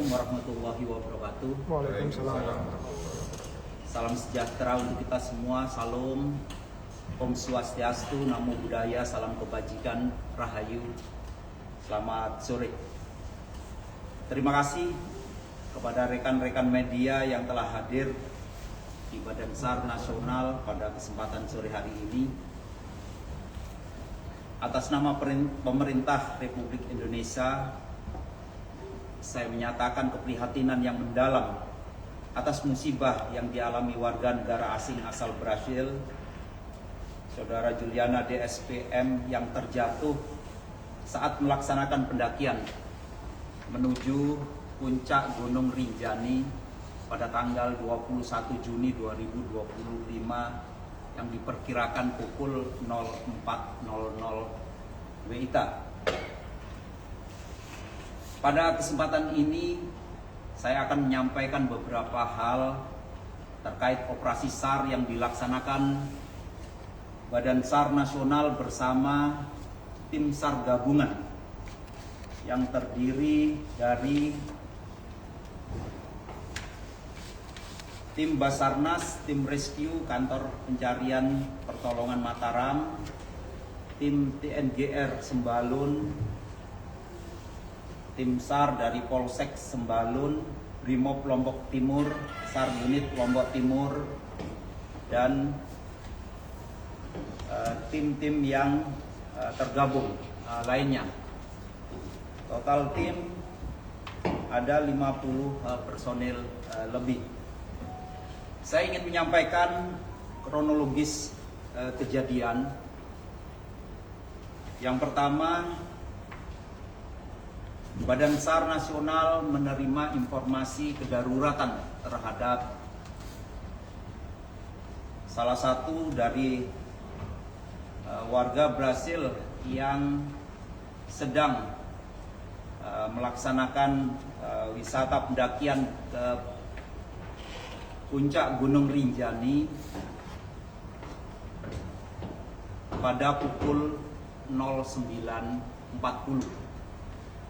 Assalamualaikum warahmatullahi wabarakatuh. Waalaikumsalam. Salam sejahtera untuk kita semua. Salam Om Swastiastu, Namo Buddhaya, salam kebajikan, Rahayu. Selamat sore. Terima kasih kepada rekan-rekan media yang telah hadir di Badan SAR Nasional pada kesempatan sore hari ini. Atas nama pemerintah Republik Indonesia, saya menyatakan keprihatinan yang mendalam atas musibah yang dialami warga negara asing asal Brasil, Saudara Juliana DSPM, yang terjatuh saat melaksanakan pendakian menuju puncak Gunung Rinjani pada tanggal 21 Juni 2025 yang diperkirakan pukul 04.00 WITA. Pada kesempatan ini saya akan menyampaikan beberapa hal terkait operasi SAR yang dilaksanakan Badan SAR Nasional bersama tim SAR gabungan yang terdiri dari tim Basarnas, tim Rescue Kantor Pencarian Pertolongan Mataram, tim TNGR Sembalun, tim SAR dari Polsek Sembalun, Brimob Lombok Timur, SAR Unit Lombok Timur, dan tim-tim yang tergabung lainnya. Total tim ada 50 personil lebih. Saya ingin menyampaikan kronologis kejadian. Yang pertama, Badan SAR Nasional menerima informasi kedaruratan terhadap salah satu dari warga Brasil yang sedang melaksanakan wisata pendakian ke puncak Gunung Rinjani pada pukul 09.40.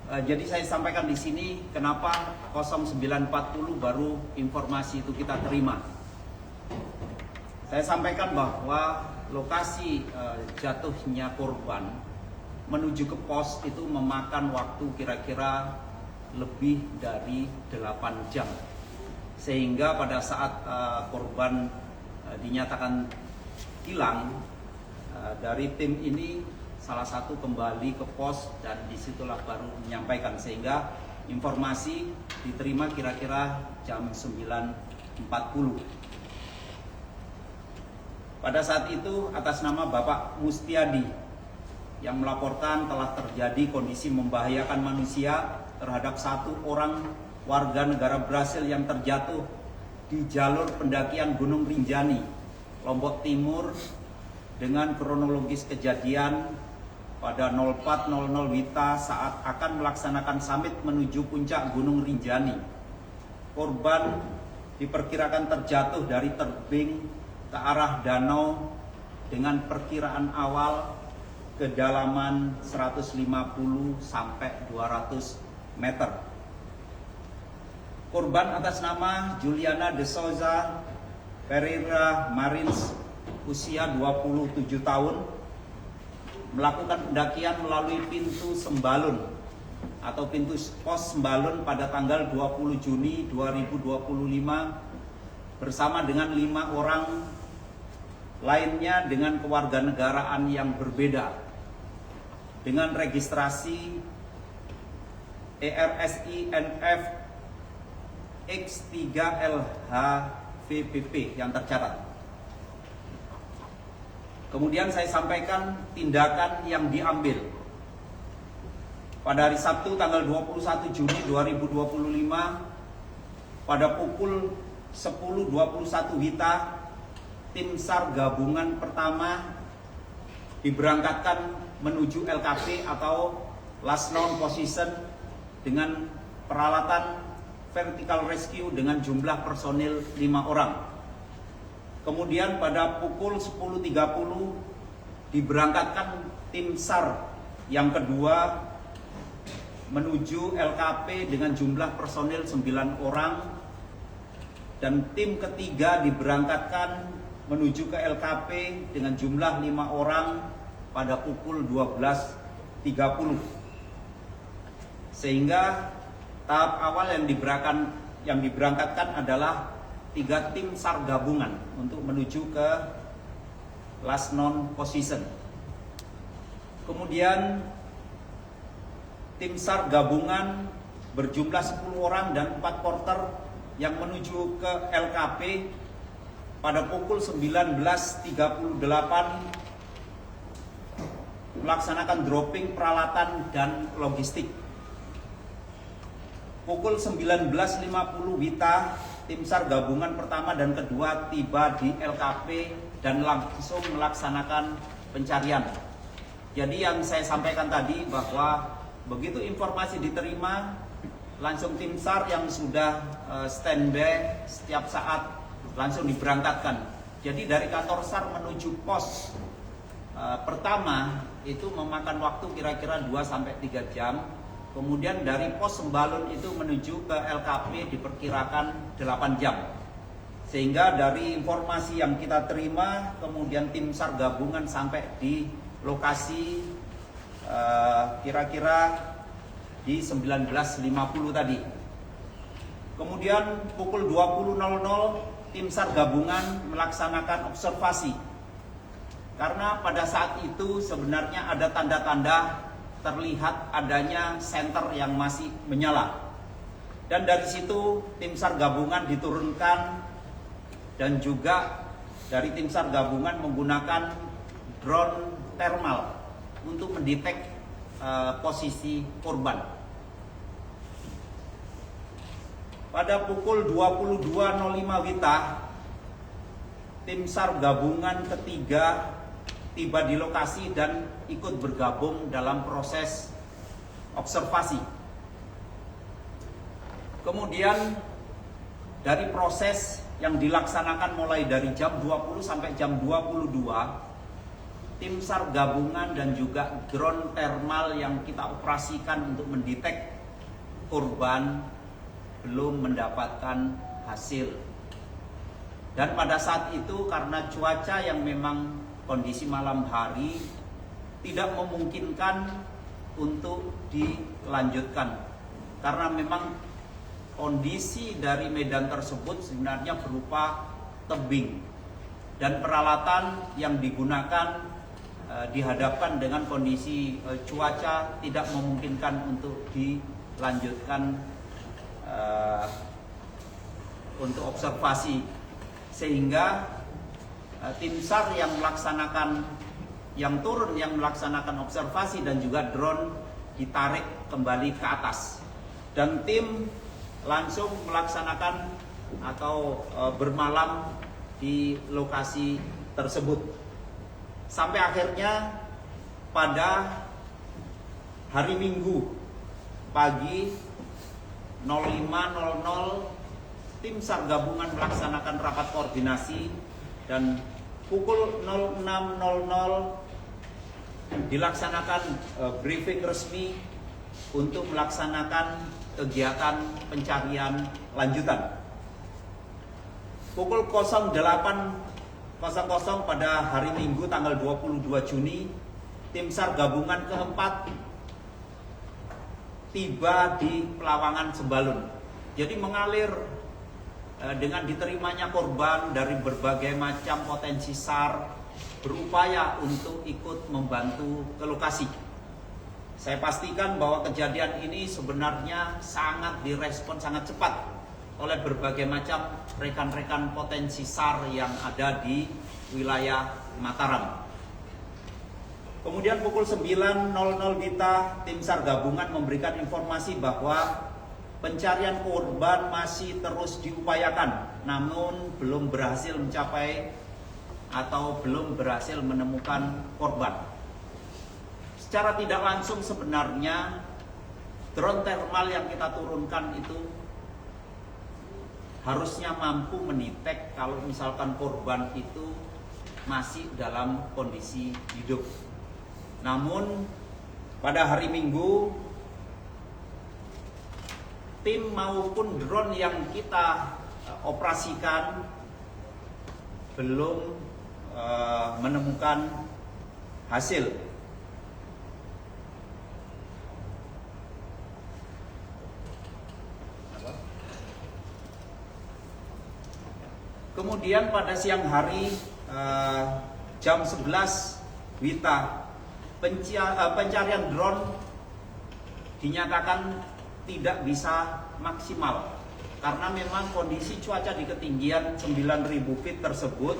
Jadi saya sampaikan di sini kenapa 09.40 baru informasi itu kita terima. Saya sampaikan bahwa lokasi jatuhnya korban menuju ke pos itu memakan waktu kira-kira lebih dari 8 jam. Sehingga pada saat korban dinyatakan hilang, dari tim ini salah satu kembali ke pos dan disitulah baru menyampaikan, sehingga informasi diterima kira-kira jam 9.40. Pada saat itu atas nama Bapak Mustiadi yang melaporkan telah terjadi kondisi membahayakan manusia terhadap satu orang warga negara Brasil yang terjatuh di jalur pendakian Gunung Rinjani, Lombok Timur, dengan kronologis kejadian pada 04.00 WITA saat akan melaksanakan summit menuju puncak Gunung Rinjani. Korban diperkirakan terjatuh dari tebing ke arah danau dengan perkiraan awal kedalaman 150 sampai 200 meter. Korban atas nama Juliana de Souza Pereira Marins, usia 27 tahun, melakukan pendakian melalui pintu Sembalun atau pintu pos Sembalun pada tanggal 20 Juni 2025 bersama dengan 5 orang lainnya dengan kewarganegaraan yang berbeda dengan registrasi ERSI NF X3LHVPP yang tercatat. Kemudian saya sampaikan tindakan yang diambil. Pada hari Sabtu tanggal 21 Juni 2025 pada pukul 10.21 WITA, tim SAR gabungan pertama diberangkatkan menuju LKP atau Last Known Position dengan peralatan vertical rescue dengan jumlah personil 5 orang. Kemudian pada pukul 10.30 diberangkatkan tim SAR yang kedua menuju LKP dengan jumlah personil 9 orang, dan tim ketiga diberangkatkan menuju ke LKP dengan jumlah 5 orang pada pukul 12.30. Sehingga tahap awal yang diberangkatkan adalah 3 tim SAR gabungan untuk menuju ke last known position. Kemudian tim SAR gabungan berjumlah 10 orang dan 4 porter yang menuju ke LKP pada pukul 19.38 melaksanakan dropping peralatan dan logistik. Pukul 19.50 WITA, tim SAR gabungan pertama dan kedua tiba di LKP dan langsung melaksanakan pencarian. Jadi yang saya sampaikan tadi bahwa begitu informasi diterima, langsung tim SAR yang sudah standby setiap saat langsung diberangkatkan. Jadi dari kantor SAR menuju pos pertama itu memakan waktu kira-kira 2-3 jam. Kemudian dari pos Sembalun itu menuju ke LKP diperkirakan 8 jam. Sehingga dari informasi yang kita terima, kemudian tim SAR gabungan sampai di lokasi kira-kira di 19.50 tadi. Kemudian pukul 20.00 tim SAR gabungan melaksanakan observasi. Karena pada saat itu sebenarnya ada tanda-tanda terlihat adanya senter yang masih menyala. Dan dari situ tim SAR gabungan diturunkan dan juga dari tim SAR gabungan menggunakan drone thermal untuk mendetek posisi korban. Pada pukul 22.05 WITA, tim SAR gabungan ketiga tiba di lokasi dan ikut bergabung dalam proses observasi. Kemudian dari proses yang dilaksanakan mulai dari jam 20 sampai jam 22, tim SAR gabungan dan juga drone thermal yang kita operasikan untuk mendetek korban belum mendapatkan hasil. Dan pada saat itu karena cuaca yang memang kondisi malam hari tidak memungkinkan untuk dilanjutkan. Karena memang kondisi dari medan tersebut sebenarnya berupa tebing. Dan peralatan yang digunakan dihadapkan dengan kondisi cuaca tidak memungkinkan untuk dilanjutkan untuk observasi, sehingga tim SAR yang turun yang melaksanakan observasi dan juga drone ditarik kembali ke atas dan tim langsung melaksanakan atau bermalam di lokasi tersebut sampai akhirnya pada hari Minggu pagi 05.00 tim SAR gabungan melaksanakan rapat koordinasi dan pukul 06.00 dilaksanakan briefing resmi untuk melaksanakan kegiatan pencarian lanjutan. Pukul 08.00 pada hari Minggu tanggal 22 Juni, tim SAR gabungan keempat tiba di Pelawangan Sembalun. Jadi mengalir dengan diterimanya korban dari berbagai macam potensi SAR berupaya untuk ikut membantu ke lokasi. Saya pastikan bahwa kejadian ini sebenarnya sangat direspon sangat cepat oleh berbagai macam rekan-rekan potensi SAR yang ada di wilayah Mataram. Kemudian pukul 9.00 WITA, tim SAR gabungan memberikan informasi bahwa pencarian korban masih terus diupayakan, namun belum berhasil mencapai atau belum berhasil menemukan korban. Secara tidak langsung sebenarnya drone thermal yang kita turunkan itu harusnya mampu mendetek kalau misalkan korban itu masih dalam kondisi hidup. Namun pada hari Minggu tim maupun drone yang kita operasikan belum menemukan hasil. Kemudian pada siang hari jam 11 WITA pencarian drone dinyatakan tidak bisa maksimal karena memang kondisi cuaca di ketinggian 9.000 feet tersebut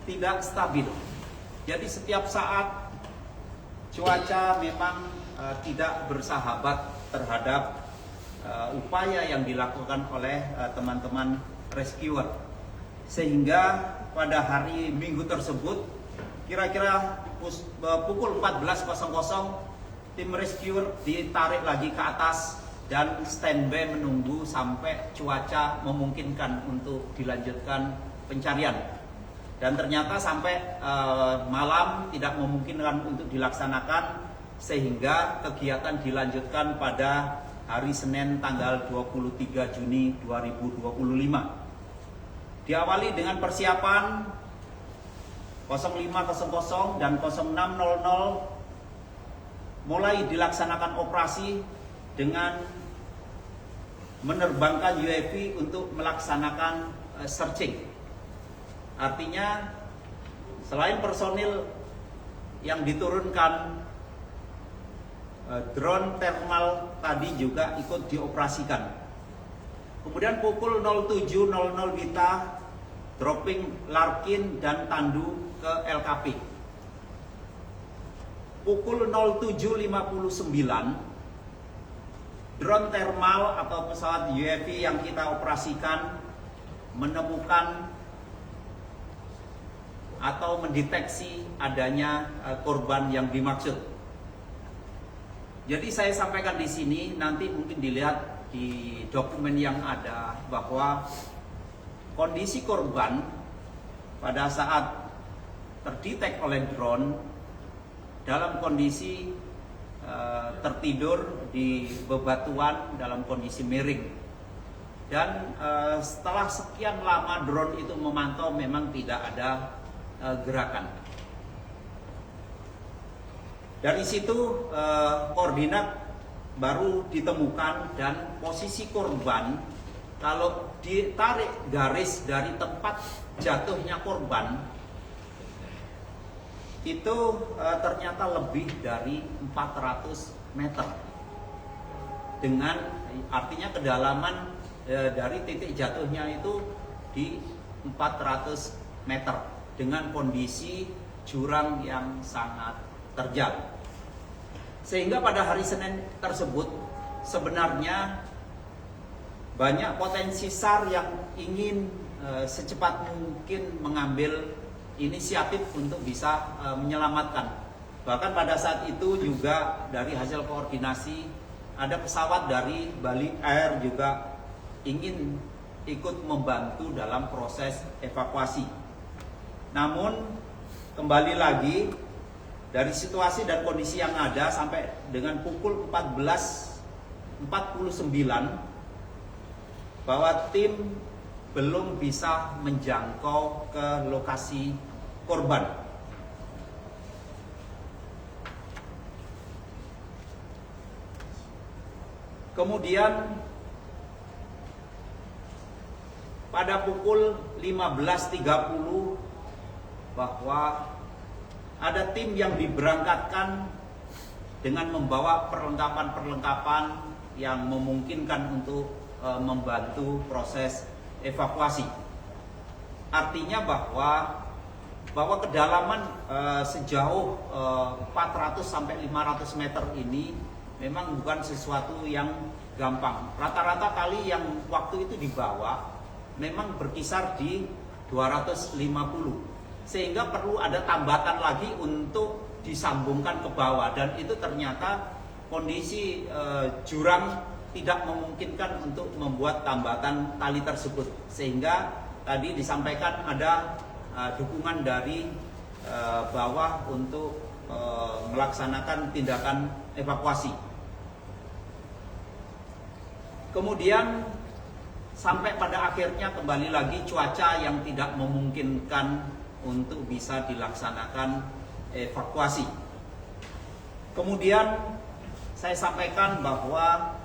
tidak stabil. Jadi setiap saat cuaca memang tidak bersahabat terhadap upaya yang dilakukan oleh teman-teman rescuer, sehingga pada hari Minggu tersebut kira-kira pukul 14.00 tim rescuer ditarik lagi ke atas dan standby menunggu sampai cuaca memungkinkan untuk dilanjutkan pencarian. Dan ternyata sampai malam tidak memungkinkan untuk dilaksanakan, sehingga kegiatan dilanjutkan pada hari Senin tanggal 23 Juni 2025. Diawali dengan persiapan 05.00 dan 06.00 mulai dilaksanakan operasi dengan menerbangkan UAV untuk melaksanakan searching. Artinya selain personil yang diturunkan, drone thermal tadi juga ikut dioperasikan. Kemudian pukul 07.00 WITA dropping Larkin dan Tandu ke LKP. Pukul 07.59 drone thermal atau pesawat UAV yang kita operasikan menemukan atau mendeteksi adanya korban yang dimaksud. Jadi saya sampaikan di sini, nanti mungkin dilihat di dokumen yang ada bahwa kondisi korban pada saat terdetek oleh drone dalam kondisi tertidur di bebatuan dalam kondisi miring. Dan setelah sekian lama drone itu memantau, memang tidak ada gerakan. Dari situ koordinat baru ditemukan dan posisi korban, kalau ditarik garis dari tempat jatuhnya korban itu ternyata lebih dari 400 meter, dengan artinya kedalaman dari titik jatuhnya itu di 400 meter dengan kondisi jurang yang sangat terjal. Sehingga pada hari Senin tersebut sebenarnya banyak potensi SAR yang ingin secepat mungkin mengambil inisiatif untuk bisa menyelamatkan. Bahkan pada saat itu juga dari hasil koordinasi ada pesawat dari Bali Air juga ingin ikut membantu dalam proses evakuasi. Namun kembali lagi dari situasi dan kondisi yang ada sampai dengan pukul 14.49 bahwa tim belum bisa menjangkau ke lokasi korban. Kemudian pada pukul 15.30 bahwa ada tim yang diberangkatkan dengan membawa perlengkapan-perlengkapan yang memungkinkan untuk membantu proses evakuasi. Artinya bahwa kedalaman sejauh 400 sampai 500 meter ini memang bukan sesuatu yang gampang. Rata-rata kali yang waktu itu dibawa memang berkisar di 250, sehingga perlu ada tambatan lagi untuk disambungkan ke bawah, dan itu ternyata kondisi jurang tidak memungkinkan untuk membuat tambatan tali tersebut, sehingga tadi disampaikan ada dukungan dari bawah untuk melaksanakan tindakan evakuasi. Kemudian sampai pada akhirnya kembali lagi cuaca yang tidak memungkinkan untuk bisa dilaksanakan evakuasi. Kemudian saya sampaikan bahwa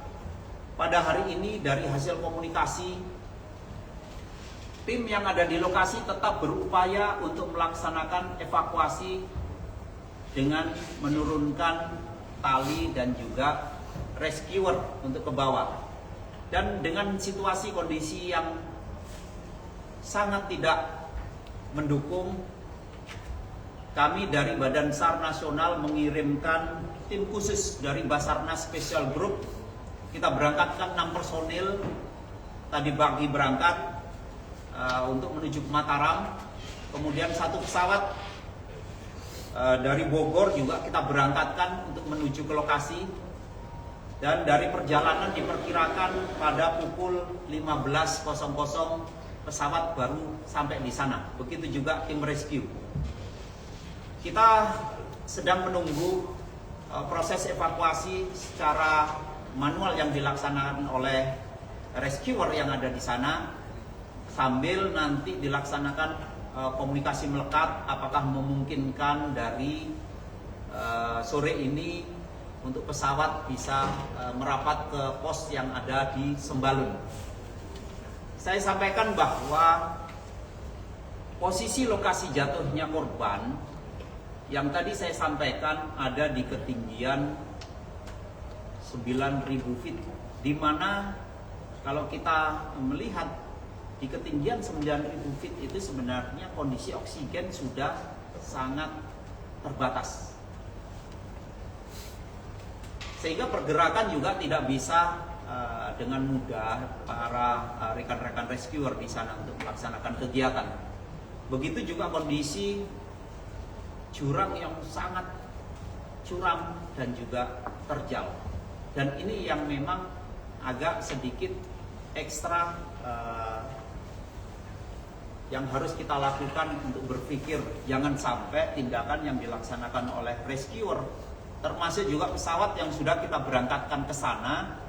pada hari ini dari hasil komunikasi, tim yang ada di lokasi tetap berupaya untuk melaksanakan evakuasi dengan menurunkan tali dan juga rescuer untuk ke bawah. Dan dengan situasi kondisi yang sangat tidak mendukung, kami dari Badan SAR Nasional mengirimkan tim khusus dari Basarnas Special Group. Kita berangkatkan 6 personil tadi pagi berangkat untuk menuju ke Mataram. Kemudian 1 pesawat dari Bogor juga kita berangkatkan untuk menuju ke lokasi. Dan dari perjalanan diperkirakan pada pukul 15.00 pesawat baru sampai di sana. Begitu juga tim rescue. Kita sedang menunggu proses evakuasi secara manual yang dilaksanakan oleh rescuer yang ada di sana, sambil nanti dilaksanakan komunikasi melekat apakah memungkinkan dari sore ini untuk pesawat bisa merapat ke pos yang ada di Sembalun. Saya sampaikan bahwa posisi lokasi jatuhnya korban yang tadi saya sampaikan ada di ketinggian 9.000 feet, di mana kalau kita melihat di ketinggian 9.000 feet itu sebenarnya kondisi oksigen sudah sangat terbatas, sehingga pergerakan juga tidak bisa dengan mudah para rekan-rekan rescuer di sana untuk melaksanakan kegiatan. Begitu juga kondisi jurang yang sangat curam dan juga terjal. Dan ini yang memang agak sedikit ekstra yang harus kita lakukan untuk berpikir jangan sampai tindakan yang dilaksanakan oleh rescuer, termasuk juga pesawat yang sudah kita berangkatkan ke sana,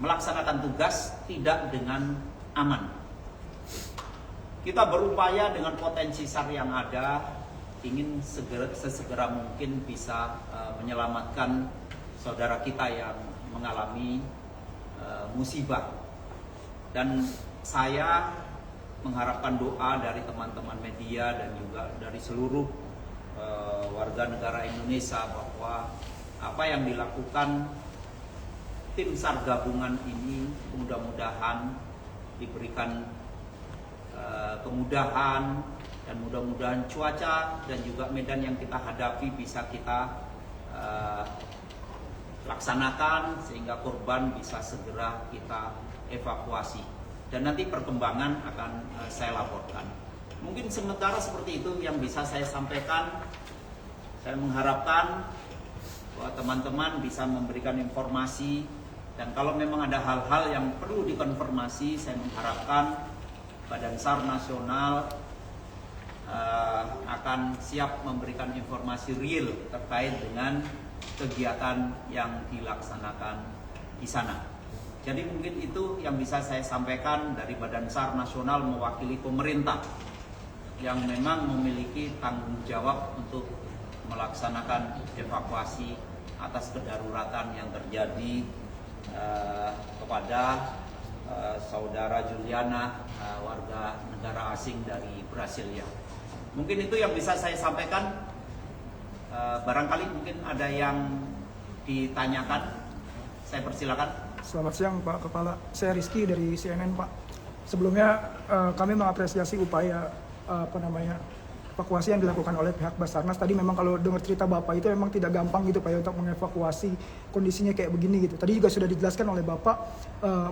melaksanakan tugas tidak dengan aman. Kita berupaya dengan potensi SAR yang ada, ingin sesegera mungkin bisa menyelamatkan saudara kita yang mengalami musibah. Dan saya mengharapkan doa dari teman-teman media dan juga dari seluruh warga negara Indonesia bahwa apa yang dilakukan tim SAR gabungan ini mudah-mudahan diberikan kemudahan, dan mudah-mudahan cuaca dan juga medan yang kita hadapi bisa kita laksanakan sehingga korban bisa segera kita evakuasi. Dan nanti perkembangan akan saya laporkan. Mungkin sementara seperti itu yang bisa saya sampaikan. Saya mengharapkan bahwa teman-teman bisa memberikan informasi, dan kalau memang ada hal-hal yang perlu dikonfirmasi, saya mengharapkan Badan SAR Nasional akan siap memberikan informasi real terkait dengan kegiatan yang dilaksanakan di sana. Jadi mungkin itu yang bisa saya sampaikan dari Badan SAR Nasional mewakili pemerintah yang memang memiliki tanggung jawab untuk melaksanakan evakuasi atas kedaruratan yang terjadi kepada saudara Juliana, warga negara asing dari Brasilia. Mungkin itu yang bisa saya sampaikan. Barangkali mungkin ada yang ditanyakan, saya persilakan. Selamat siang Pak Kepala, saya Rizky dari CNN Pak. Sebelumnya kami mengapresiasi upaya evakuasi yang dilakukan oleh pihak Basarnas. Tadi memang kalau dengar cerita Bapak itu memang tidak gampang gitu Pak ya untuk mengevakuasi kondisinya kayak begini gitu. Tadi juga sudah dijelaskan oleh Bapak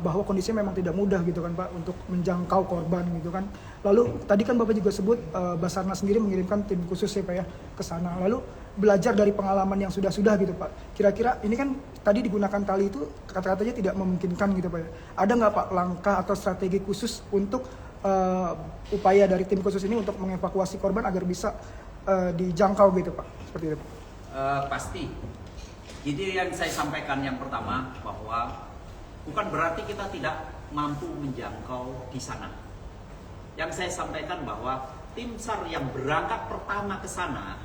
bahwa kondisinya memang tidak mudah gitu kan Pak untuk menjangkau korban gitu kan. Lalu tadi kan Bapak juga sebut Basarnas sendiri mengirimkan tim khusus ya Pak ya ke sana. Lalu belajar dari pengalaman yang sudah-sudah gitu Pak. Kira-kira ini kan tadi digunakan tali itu kata-katanya tidak memungkinkan gitu Pak ya. Ada nggak Pak langkah atau strategi khusus untuk upaya dari tim khusus ini untuk mengevakuasi korban agar bisa dijangkau gitu Pak? Seperti itu Pak. Pasti. Jadi yang saya sampaikan yang pertama bahwa bukan berarti kita tidak mampu menjangkau di sana. Yang saya sampaikan bahwa tim SAR yang berangkat pertama ke sana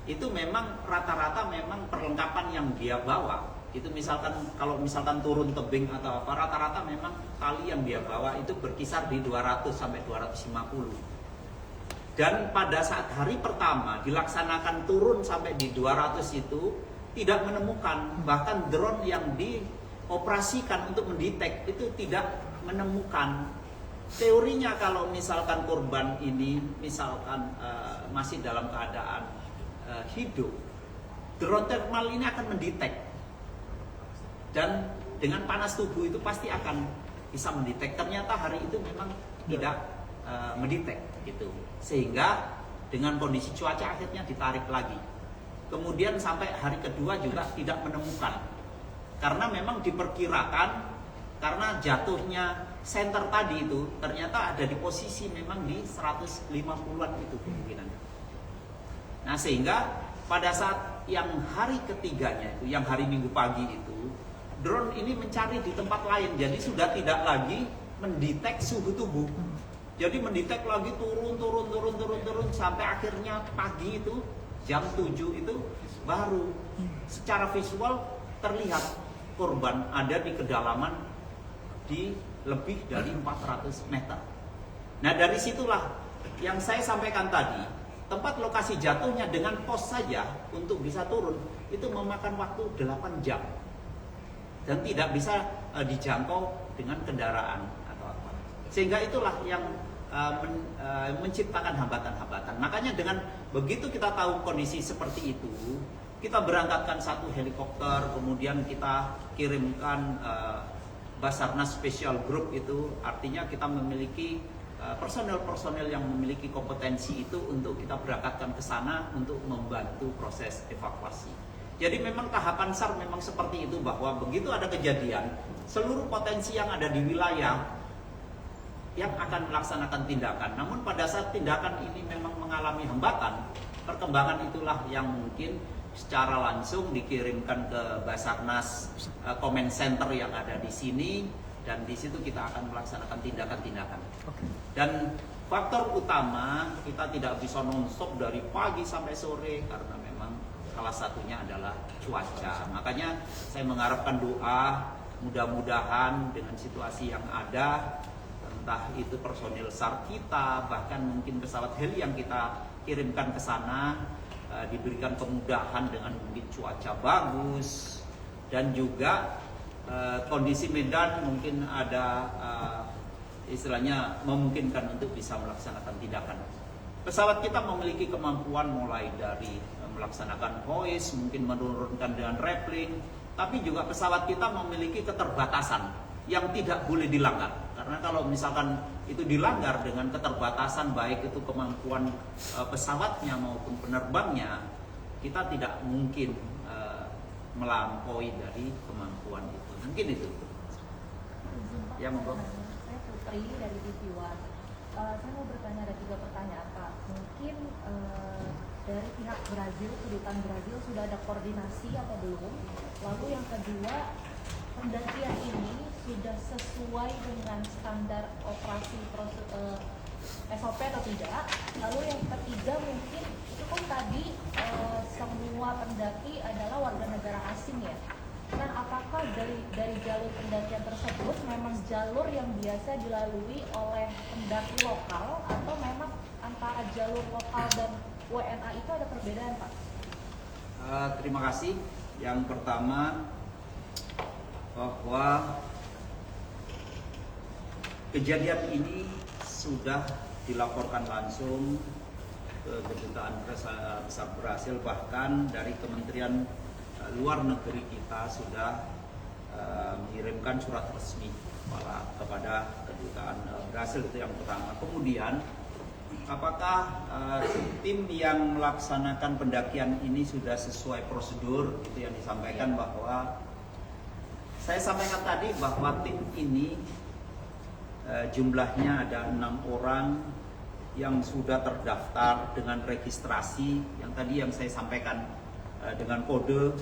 itu memang rata-rata memang perlengkapan yang dia bawa itu misalkan kalau misalkan turun tebing atau apa, rata-rata memang tali yang dia bawa itu berkisar di 200 sampai 250. Dan pada saat hari pertama dilaksanakan turun sampai di 200 itu tidak menemukan, bahkan drone yang dioperasikan untuk mendetek itu tidak menemukan. Teorinya kalau misalkan korban ini misalkan masih dalam keadaan hidup, drone thermal ini akan mendetek. Dan dengan panas tubuh itu pasti akan bisa mendetek. Ternyata hari itu memang tidak mendetek gitu. Sehingga dengan kondisi cuaca akhirnya ditarik lagi. Kemudian sampai hari kedua juga tidak menemukan. Karena memang diperkirakan karena jatuhnya senter tadi itu ternyata ada di posisi memang di 150-an itu kemungkinan. Nah, sehingga pada saat yang hari ketiganya itu, yang hari Minggu pagi itu, drone ini mencari di tempat lain, jadi sudah tidak lagi mendetek suhu tubuh. Jadi mendetek lagi turun sampai akhirnya pagi itu jam 7 itu baru secara visual terlihat korban ada di kedalaman di lebih dari 400 meter. Nah, dari situlah yang saya sampaikan tadi, tempat lokasi jatuhnya dengan pos saja untuk bisa turun itu memakan waktu 8 jam. Dan tidak bisa dijangkau dengan kendaraan atau apa. Sehingga itulah yang menciptakan hambatan-hambatan. Makanya dengan begitu kita tahu kondisi seperti itu, kita berangkatkan satu helikopter, kemudian kita kirimkan Basarnas Special Group itu, artinya kita memiliki personel-personel yang memiliki kompetensi itu untuk kita berangkatkan ke sana untuk membantu proses evakuasi. Jadi memang tahapan SAR memang seperti itu, bahwa begitu ada kejadian, seluruh potensi yang ada di wilayah yang akan melaksanakan tindakan. Namun pada saat tindakan ini memang mengalami hambatan, perkembangan itulah yang mungkin secara langsung dikirimkan ke Basarnas Command Center yang ada di sini, dan di situ kita akan melaksanakan tindakan-tindakan. Dan faktor utama kita tidak bisa non-stop dari pagi sampai sore karena memang salah satunya adalah cuaca. Makanya saya mengharapkan doa, mudah-mudahan dengan situasi yang ada, entah itu personil SAR kita, bahkan mungkin pesawat heli yang kita kirimkan ke sana, diberikan kemudahan dengan mungkin cuaca bagus, dan juga kondisi medan mungkin ada istilahnya memungkinkan untuk bisa melaksanakan tindakan. Pesawat kita memiliki kemampuan mulai dari melaksanakan hoist, mungkin menurunkan dengan rappelling, tapi juga pesawat kita memiliki keterbatasan yang tidak boleh dilanggar. Karena kalau misalkan itu dilanggar dengan keterbatasan, baik itu kemampuan pesawatnya maupun penerbangnya, kita tidak mungkin melampaui dari kemampuan itu. Mungkin itu. Ya, monggo. Saya Putri dari TV One. Saya mau bertanya, ada 3 pertanyaan, Pak. Mungkin dari pihak Brazil, kedutaan Brazil sudah ada koordinasi atau belum? Lalu yang kedua, pendakian ini sudah sesuai dengan standar operasi SOP atau tidak? Lalu yang ketiga, mungkin itu kan tadi semua pendaki adalah warga negara asing ya. Dan apakah dari jalur pendakian tersebut memang jalur yang biasa dilalui oleh pendaki lokal, atau memang antara jalur lokal dan WNA itu ada perbedaan, Pak? Terima kasih. Yang pertama, bahwa kejadian ini sudah dilaporkan langsung ke Kedutaan Besar Brasil, bahkan dari Kementerian Luar Negeri kita sudah mengirimkan surat resmi kepada Kedutaan Brasil, itu yang pertama. Kemudian apakah tim yang melaksanakan pendakian ini sudah sesuai prosedur, itu yang disampaikan, bahwa saya sampaikan tadi bahwa tim ini jumlahnya ada 6 orang yang sudah terdaftar dengan registrasi yang tadi yang saya sampaikan dengan kode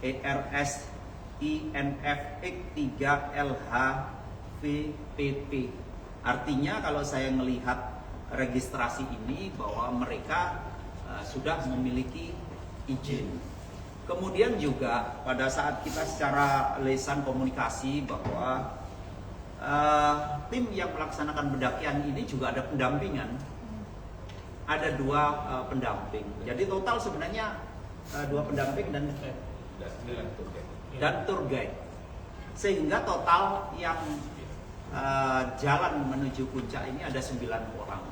ERS INFX 3LHVPP. Artinya kalau saya melihat registrasi ini bahwa mereka sudah memiliki izin. Kemudian juga pada saat kita secara lisan komunikasi bahwa tim yang melaksanakan pendakian ini juga ada pendampingan, ada 2 pendamping. Jadi total sebenarnya 2 pendamping dan tour guide, sehingga total yang jalan menuju puncak ini ada 9 orang.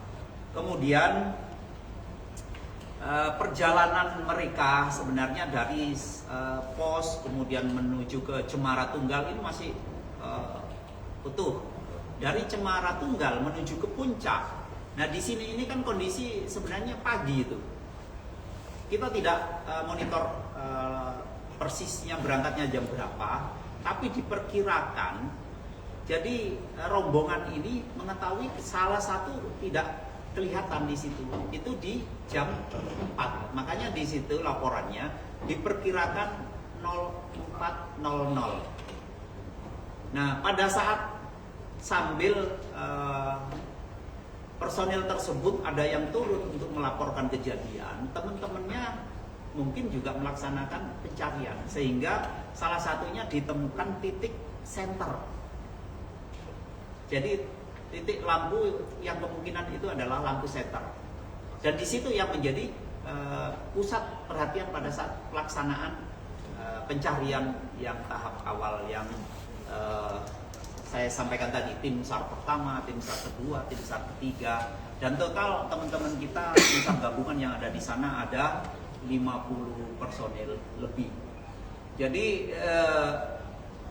Kemudian perjalanan mereka sebenarnya dari pos kemudian menuju ke Cemara Tunggal ini masih utuh. Dari Cemara Tunggal menuju ke puncak. Nah di sini ini kan kondisi sebenarnya pagi itu. Kita tidak monitor persisnya berangkatnya jam berapa, tapi diperkirakan. Jadi rombongan ini mengetahui salah satu tidak kelihatan di situ. Itu di jam 4. Makanya di situ laporannya diperkirakan 04.00. Nah, pada saat sambil personil tersebut ada yang turun untuk melaporkan kejadian, teman-temannya mungkin juga melaksanakan pencarian, sehingga salah satunya ditemukan titik senter. Jadi titik lampu yang kemungkinan itu adalah lampu senter, dan di situ yang menjadi pusat perhatian pada saat pelaksanaan pencarian yang tahap awal yang saya sampaikan tadi, tim SAR pertama, tim SAR kedua, tim SAR ketiga, dan total teman-teman kita tim SAR gabungan yang ada di sana ada 50 personil lebih. Jadi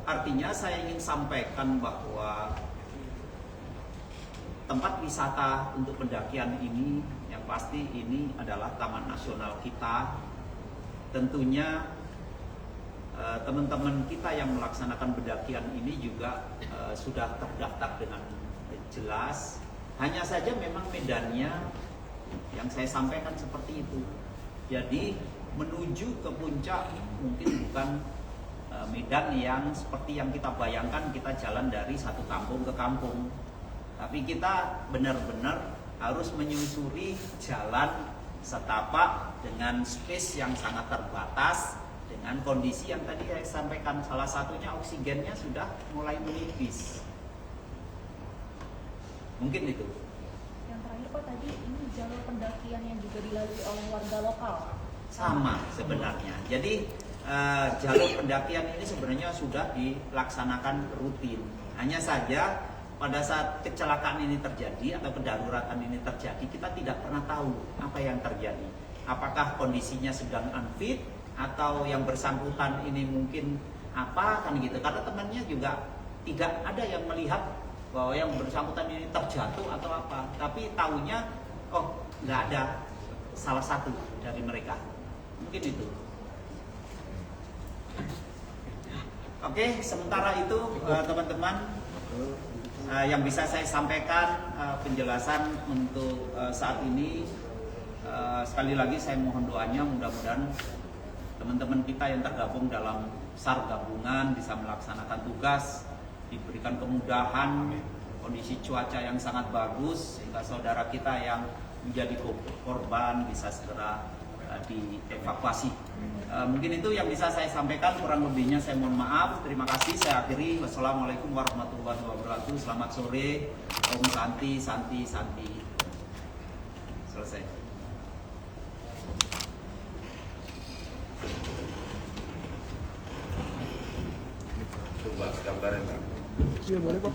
artinya saya ingin sampaikan bahwa tempat wisata untuk pendakian ini yang pasti ini adalah Taman Nasional kita. Tentunya teman-teman kita yang melaksanakan pendakian ini juga sudah terdaftar dengan jelas. Hanya saja memang medannya yang saya sampaikan seperti itu. Jadi menuju ke puncak mungkin bukan medan yang seperti yang kita bayangkan kita jalan dari satu kampung ke kampung. Tapi kita benar-benar harus menyusuri jalan setapak dengan space yang sangat terbatas, dengan kondisi yang tadi saya sampaikan, salah satunya oksigennya sudah mulai menipis. Mungkin itu. Yang terakhir Pak, tadi ini jalur pendakian yang juga dilalui oleh warga lokal. Sama sebenarnya. Jadi jalur pendakian ini sebenarnya sudah dilaksanakan rutin. Hanya saja pada saat kecelakaan ini terjadi atau kedaruratan ini terjadi, kita tidak pernah tahu apa yang terjadi. Apakah kondisinya sedang unfit atau yang bersangkutan ini mungkin apa kan gitu. Karena temannya juga tidak ada yang melihat bahwa yang bersangkutan ini terjatuh atau apa. Tapi tahunya oh nggak ada salah satu dari mereka. Mungkin itu. Oke, sementara itu teman-teman yang bisa saya sampaikan penjelasan untuk saat ini. Sekali lagi saya mohon doanya, mudah-mudahan teman-teman kita yang tergabung dalam SAR gabungan bisa melaksanakan tugas, diberikan kemudahan, kondisi cuaca yang sangat bagus sehingga saudara kita yang menjadi korban bisa segera dievakuasi. Mungkin itu yang bisa saya sampaikan, kurang lebihnya saya mohon maaf. Terima kasih, saya akhiri. Wassalamualaikum warahmatullahi wabarakatuh. Selamat sore. Om Santi, Santi, Santi. Selesai. Coba gambarin. Iya boleh Pak.